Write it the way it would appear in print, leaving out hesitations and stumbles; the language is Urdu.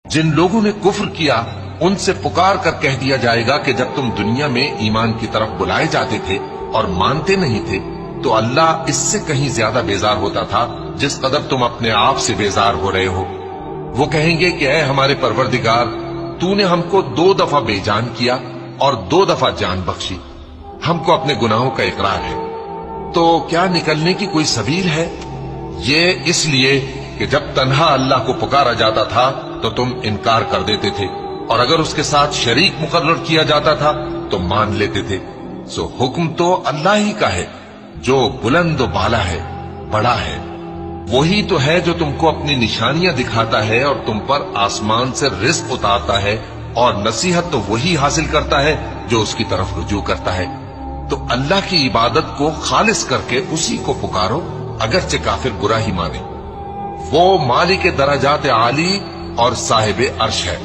جن لوگوں نے کفر کیا ان سے پکار کر کہہ دیا جائے گا کہ جب تم دنیا میں ایمان کی طرف بلائے جاتے تھے اور مانتے نہیں تھے تو اللہ اس سے کہیں زیادہ بیزار ہوتا تھا جس قدر تم اپنے آپ سے بیزار ہو رہے ہو۔ وہ کہیں گے کہ اے ہمارے پروردگار، تو نے ہم کو 2 دفعہ بے جان کیا اور 2 دفعہ جان بخشی، ہم کو اپنے گناہوں کا اقرار ہے، تو کیا نکلنے کی کوئی سبیل ہے؟ یہ اس لیے کہ جب تنہا اللہ کو پکارا جاتا تھا تو تم انکار کر دیتے تھے، اور اگر اس کے ساتھ شریک مقرر کیا جاتا تھا تو مان لیتے تھے۔ سو حکم تو اللہ ہی کا ہے جو بلند و بالا ہے، بڑا ہے۔ وہی تو ہے جو تم کو اپنی نشانیاں دکھاتا ہے اور تم پر آسمان سے رزق اتارتا ہے، اور نصیحت تو وہی حاصل کرتا ہے جو اس کی طرف رجوع کرتا ہے۔ تو اللہ کی عبادت کو خالص کر کے اسی کو پکارو، اگرچہ کافر برا ہی مانے۔ وہ مالک درجات عالی اور صاحب عرش ہے۔